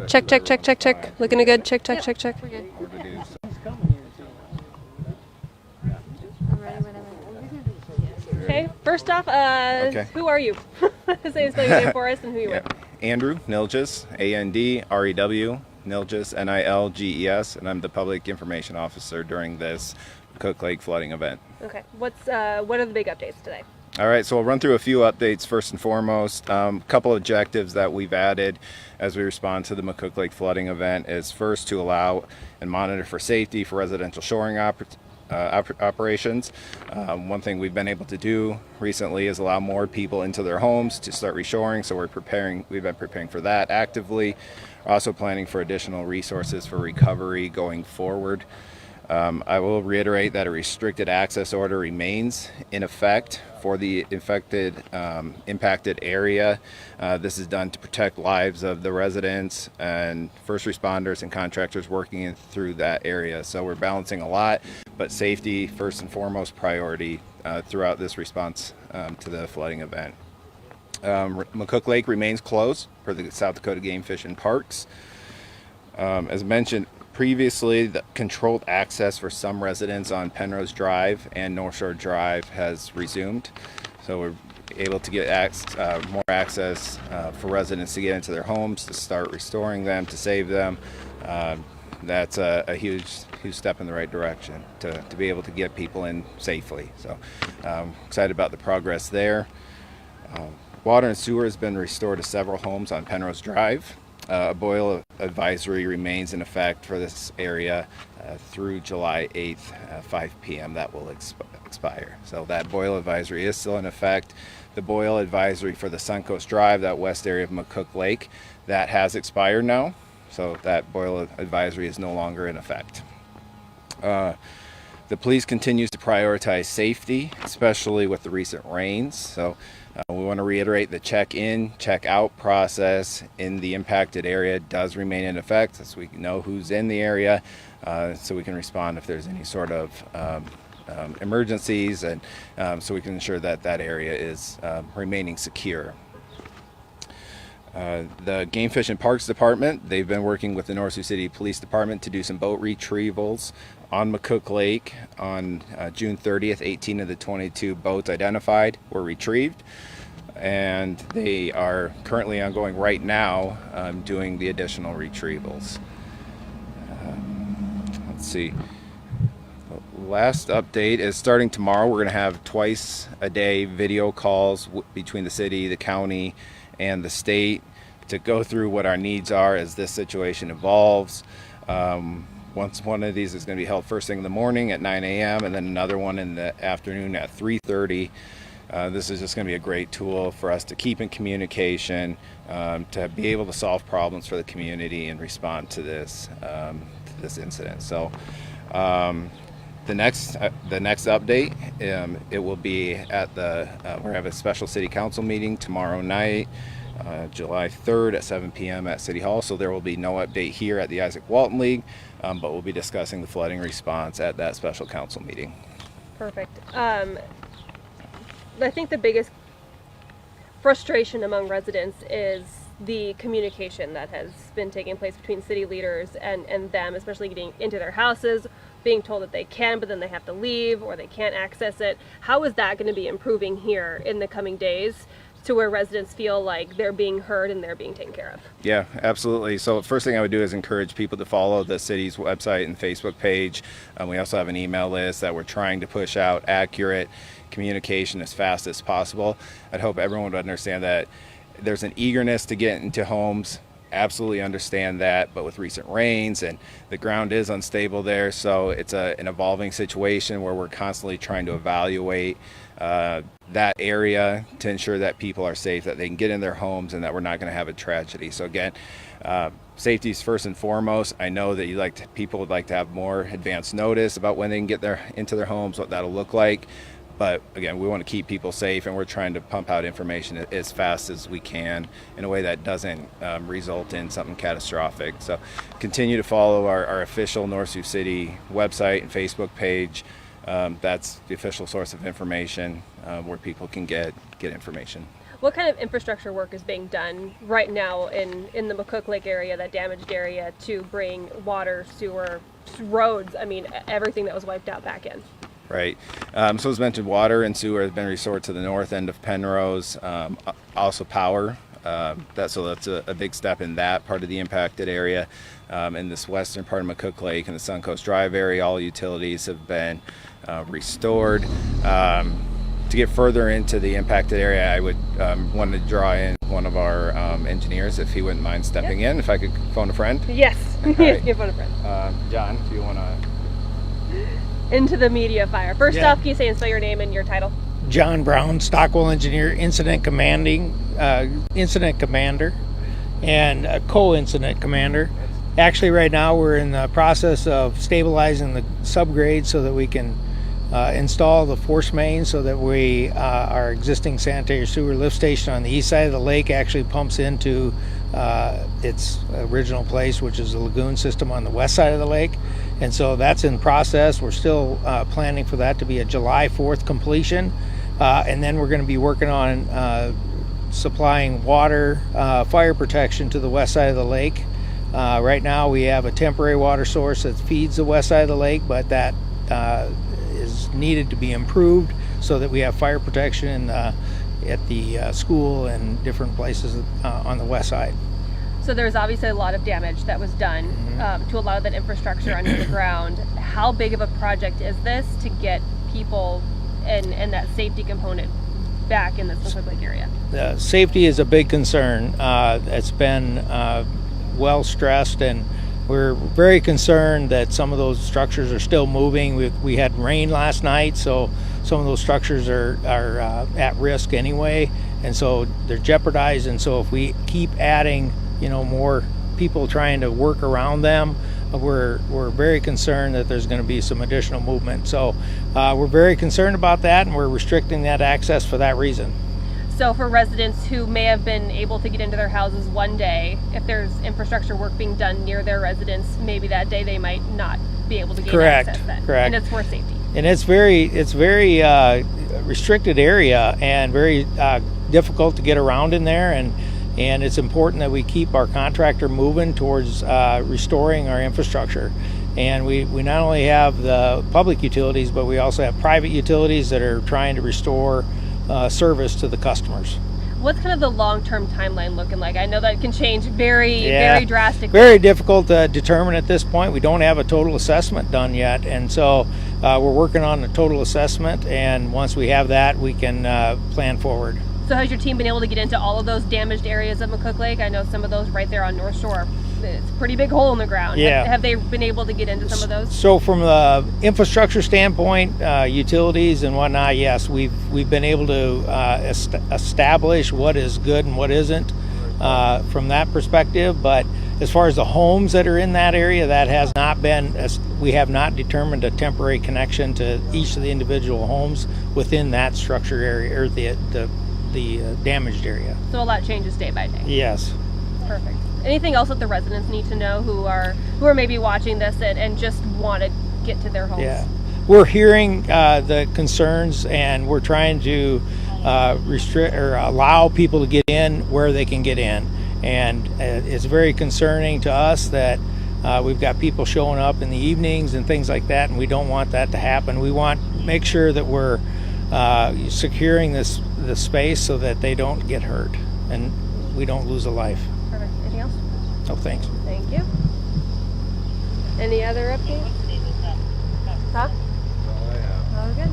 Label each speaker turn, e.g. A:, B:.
A: Check, check, check, check, check. Looking good. Check, check, check, check.
B: We're good.
A: Okay, first off, who are you? Say your name for us and who you are.
C: Andrew Nilges, A-N-D-R-E-W, Nilges, N-I-L-G-E-S, and I'm the Public Information Officer during this Cook Lake flooding event.
A: Okay, what are the big updates today?
C: All right, so we'll run through a few updates first and foremost. A couple objectives that we've added as we respond to the McCook Lake flooding event is first to allow and monitor for safety for residential shoring operations. One thing we've been able to do recently is allow more people into their homes to start reshoring, so we've been preparing for that actively. We're also planning for additional resources for recovery going forward. I will reiterate that a restricted access order remains in effect for the impacted area. This is done to protect lives of the residents and first responders and contractors working through that area. So we're balancing a lot, but safety first and foremost priority throughout this response to the flooding event. McCook Lake remains closed for the South Dakota Game Fish and Parks. As mentioned previously, the controlled access for some residents on Penrose Drive and North Shore Drive has resumed. So we're able to get more access for residents to get into their homes, to start restoring them, to save them. That's a huge step in the right direction to be able to get people in safely. So excited about the progress there. Water and sewer has been restored to several homes on Penrose Drive. A boil advisory remains in effect for this area through July 8th, 5 p.m. That will expire. So that boil advisory is still in effect. The boil advisory for the Suncoast Drive, that west area of McCook Lake, that has expired now. So that boil advisory is no longer in effect. The police continues to prioritize safety, especially with the recent rains. So we want to reiterate the check-in, check-out process in the impacted area does remain in effect, so we know who's in the area, so we can respond if there's any sort of emergencies, and so we can ensure that that area is remaining secure. The Game Fish and Parks Department, they've been working with the North Sioux City Police Department to do some boat retrievals on McCook Lake on June 30th. 18 of the 22 boats identified were retrieved, and they are currently ongoing right now doing the additional retrievals. Let's see. The last update is starting tomorrow. We're going to have twice a day video calls between the city, the county, and the state to go through what our needs are as this situation evolves. One of these is going to be held first thing in the morning at 9 a.m. and then another one in the afternoon at 3:30. This is just going to be a great tool for us to keep in communication, to be able to solve problems for the community and respond to this incident. So the next update, it will be at we're going to have a special city council meeting tomorrow night, July 3rd at 7 p.m. at City Hall. So there will be no update here at the Isaac Walton League, but we'll be discussing the flooding response at that special council meeting.
A: Perfect. I think the biggest frustration among residents is the communication that has been taking place between city leaders and them, especially getting into their houses, being told that they can, but then they have to leave or they can't access it. How is that going to be improving here in the coming days to where residents feel like they're being heard and they're being taken care of?
C: Yeah, absolutely. So first thing I would do is encourage people to follow the city's website and Facebook page. We also have an email list that we're trying to push out accurate communication as fast as possible. I'd hope everyone would understand that there's an eagerness to get into homes. Absolutely understand that, but with recent rains and the ground is unstable there, so it's an evolving situation where we're constantly trying to evaluate that area to ensure that people are safe, that they can get in their homes, and that we're not going to have a tragedy. So again, safety is first and foremost. I know that people would like to have more advance notice about when they can get into their homes, what that'll look like. But again, we want to keep people safe, and we're trying to pump out information as fast as we can in a way that doesn't result in something catastrophic. So continue to follow our official North Sioux City website and Facebook page. That's the official source of information where people can get information.
A: What kind of infrastructure work is being done right now in the McCook Lake area, that damaged area, to bring water, sewer, roads, I mean, everything that was wiped out back in?
C: Right. So as mentioned, water and sewer has been restored to the north end of Penrose. Also power. That's a big step in that part of the impacted area. In this western part of McCook Lake and the Suncoast Drive area, all utilities have been restored. To get further into the impacted area, I would want to draw in one of our engineers, if he wouldn't mind stepping in. If I could phone a friend.
A: Yes,
C: right.
A: you phone a friend.
C: John, if you want to.
A: Into the media fire. First off, can you say and spell your name and your title?
B: John Brown, Stockwell Engineer, Incident Commander, and Co-Incident Commander. Actually, right now we're in the process of stabilizing the subgrade so that we can install the force main, so that our existing sanitary sewer lift station on the east side of the lake actually pumps into its original place, which is the lagoon system on the west side of the lake. And so that's in process. We're still planning for that to be a July 4th completion. And then we're going to be working on supplying water, fire protection to the west side of the lake. Right now we have a temporary water source that feeds the west side of the lake, but that is needed to be improved so that we have fire protection at the school and different places on the west side.
A: So there's obviously a lot of damage that was done to a lot of that infrastructure under the ground. How big of a project is this to get people and that safety component back in the McCook Lake area?
B: Safety is a big concern. It's been well stressed, and we're very concerned that some of those structures are still moving. We had rain last night, so some of those structures are at risk anyway, and so they're jeopardized. And so if we keep adding more people trying to work around them, we're very concerned that there's going to be some additional movement. So we're very concerned about that, and we're restricting that access for that reason.
A: So for residents who may have been able to get into their houses one day, if there's infrastructure work being done near their residence, maybe that day they might not be able to gain access then.
B: Correct.
A: And it's for safety.
B: And it's very restricted area and very difficult to get around in there, and it's important that we keep our contractor moving towards restoring our infrastructure. And we not only have the public utilities, but we also have private utilities that are trying to restore service to the customers.
A: What's kind of the long-term timeline looking like? I know that can change very drastically.
B: Very difficult to determine at this point. We don't have a total assessment done yet, and so we're working on a total assessment, and once we have that, we can plan forward.
A: So has your team been able to get into all of those damaged areas of McCook Lake? I know some of those right there on North Shore. It's a pretty big hole in the ground.
B: Yeah.
A: Have they been able to get into some of those?
B: So from the infrastructure standpoint, utilities and whatnot, yes, we've been able to establish what is good and what isn't from that perspective. But as far as the homes that are in that area, that has not been, we have not determined a temporary connection to each of the individual homes within that structure area, or the damaged area.
A: So a lot changes day by day.
B: Yes.
A: Perfect. Anything else that the residents need to know who are maybe watching this and just want to get to their homes?
B: Yeah, we're hearing the concerns, and we're trying to restrict or allow people to get in where they can get in. And it's very concerning to us that we've got people showing up in the evenings and things like that, and we don't want that to happen. We want to make sure that we're securing the space so that they don't get hurt and we don't lose a life.
A: Perfect. Anything else?
B: No, thanks.
A: Thank you. Any other updates? Huh?
C: Oh, yeah.
A: Oh, good.